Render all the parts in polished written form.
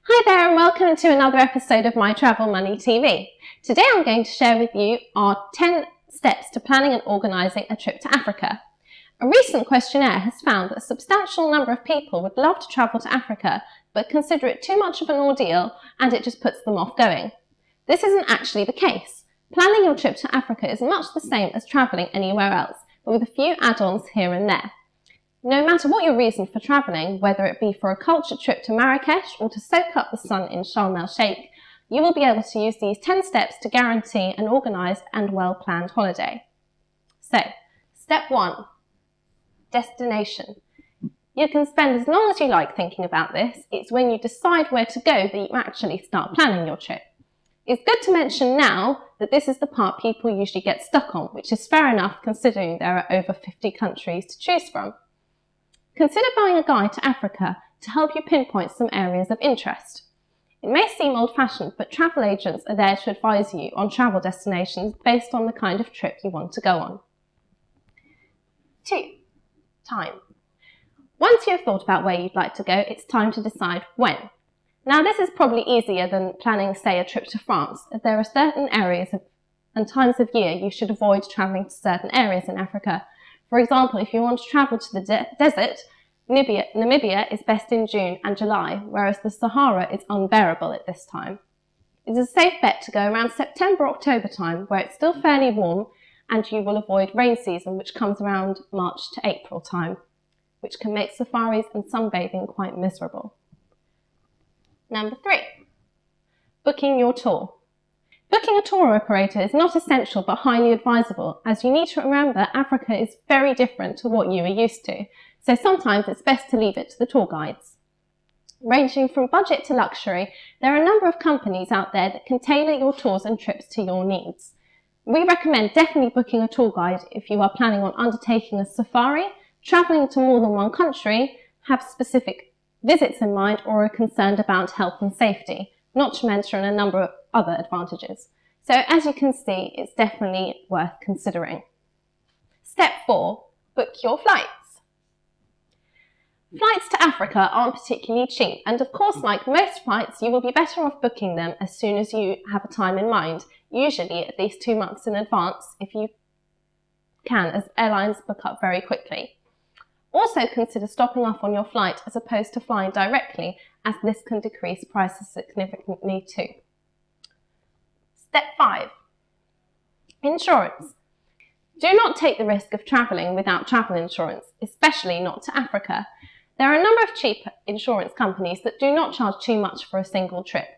Hi there and welcome to another episode of My Travel Money TV. Today I'm going to share with you our 10 steps to planning and organising a trip to Africa. A recent questionnaire has found that a substantial number of people would love to travel to Africa but consider it too much of an ordeal and it just puts them off going. This isn't actually the case. Planning your trip to Africa is much the same as travelling anywhere else, but with a few add-ons here and there. No matter what your reason for travelling, whether it be for a culture trip to Marrakesh or to soak up the sun in Sharm el-Sheikh, you will be able to use these 10 steps to guarantee an organised and well-planned holiday. So, step 1, destination. You can spend as long as you like thinking about this. It's when you decide where to go that you actually start planning your trip. It's good to mention now that this is the part people usually get stuck on, which is fair enough considering there are over 50 countries to choose from. Consider buying a guide to Africa to help you pinpoint some areas of interest. It may seem old-fashioned, but travel agents are there to advise you on travel destinations based on the kind of trip you want to go on. 2. Time. Once you have thought about where you'd like to go, it's time to decide when. Now, this is probably easier than planning, say, a trip to France, as there are certain areas and times of year you should avoid travelling to certain areas in Africa. For example, if you want to travel to the desert, Namibia is best in June and July, whereas the Sahara is unbearable at this time. It is a safe bet to go around September-October time, where it's still fairly warm, and you will avoid rain season, which comes around March to April time, which can make safaris and sunbathing quite miserable. Number 3, booking your tour. Booking a tour operator is not essential but highly advisable, as you need to remember Africa is very different to what you are used to, so sometimes it's best to leave it to the tour guides. Ranging from budget to luxury, there are a number of companies out there that can tailor your tours and trips to your needs. We recommend definitely booking a tour guide if you are planning on undertaking a safari, travelling to more than one country, have specific visits in mind, or are concerned about health and safety, not to mention a number of other advantages. So as you can see, it's definitely worth considering. Step 4, book your flights. Flights to Africa aren't particularly cheap, and of course, like most flights, you will be better off booking them as soon as you have a time in mind, usually at least 2 months in advance if you can, as airlines book up very quickly. Also consider stopping off on your flight as opposed to flying directly, as this can decrease prices significantly too. Step 5, insurance. Do not take the risk of travelling without travel insurance, especially not to Africa. There are a number of cheap insurance companies that do not charge too much for a single trip.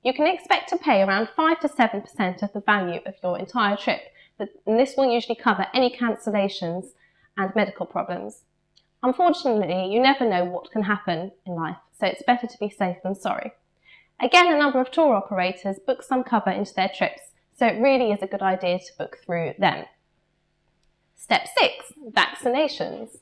You can expect to pay around 5 to 7% of the value of your entire trip, and this will usually cover any cancellations and medical problems. Unfortunately, you never know what can happen in life, so it's better to be safe than sorry. Again, a number of tour operators book some cover into their trips, so it really is a good idea to book through them. Step 6, vaccinations.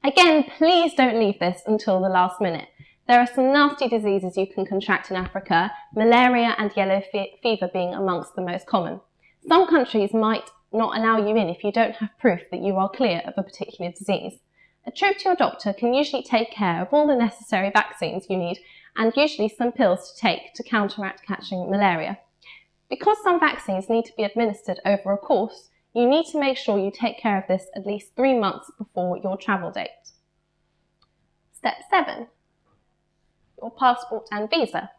Again, please don't leave this until the last minute. There are some nasty diseases you can contract in Africa, malaria and yellow fever being amongst the most common. Some countries might not allow you in if you don't have proof that you are clear of a particular disease. A trip to your doctor can usually take care of all the necessary vaccines you need and usually some pills to take to counteract catching malaria. Because some vaccines need to be administered over a course, you need to make sure you take care of this at least 3 months before your travel date. Step 7, your passport and visa.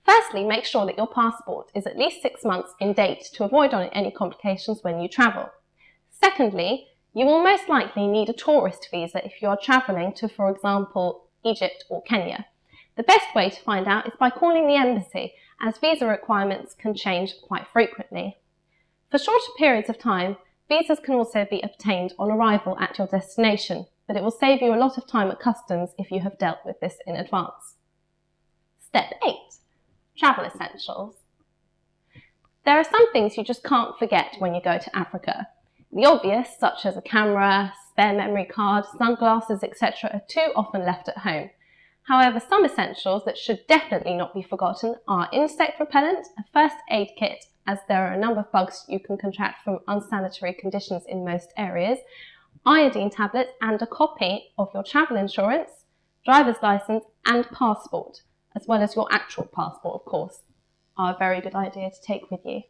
Firstly, make sure that your passport is at least 6 months in date to avoid any complications when you travel. Secondly, you will most likely need a tourist visa if you are travelling to, for example, Egypt or Kenya. The best way to find out is by calling the embassy, as visa requirements can change quite frequently. For shorter periods of time, visas can also be obtained on arrival at your destination, but it will save you a lot of time at customs if you have dealt with this in advance. Step 8, travel essentials. There are some things you just can't forget when you go to Africa. The obvious, such as a camera, spare memory card, sunglasses, etc., are too often left at home. However, some essentials that should definitely not be forgotten are insect repellent, a first aid kit, as there are a number of bugs you can contract from unsanitary conditions in most areas, iodine tablets and a copy of your travel insurance, driver's licence and passport, as well as your actual passport, of course, are a very good idea to take with you.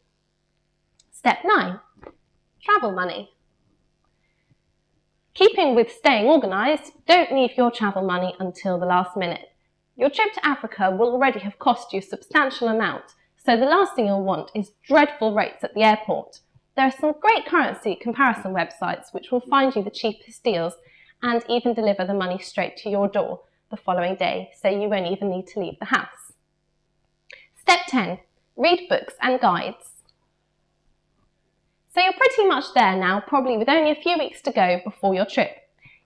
Step 9. Travel money. Keeping with staying organised, don't leave your travel money until the last minute. Your trip to Africa will already have cost you a substantial amount, so the last thing you'll want is dreadful rates at the airport. There are some great currency comparison websites which will find you the cheapest deals and even deliver the money straight to your door the following day, so you won't even need to leave the house. Step 10. Read books and guides. So you're pretty much there now, probably with only a few weeks to go before your trip.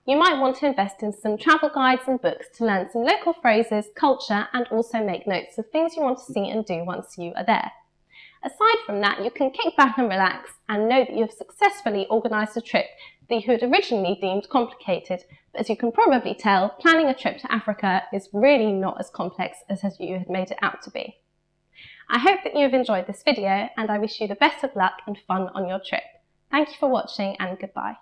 You might want to invest in some travel guides and books to learn some local phrases, culture, and also make notes of things you want to see and do once you are there. Aside from that, you can kick back and relax and know that you have successfully organised a trip that you had originally deemed complicated, but as you can probably tell, planning a trip to Africa is really not as complex as you had made it out to be. I hope that you have enjoyed this video and I wish you the best of luck and fun on your trip. Thank you for watching and goodbye.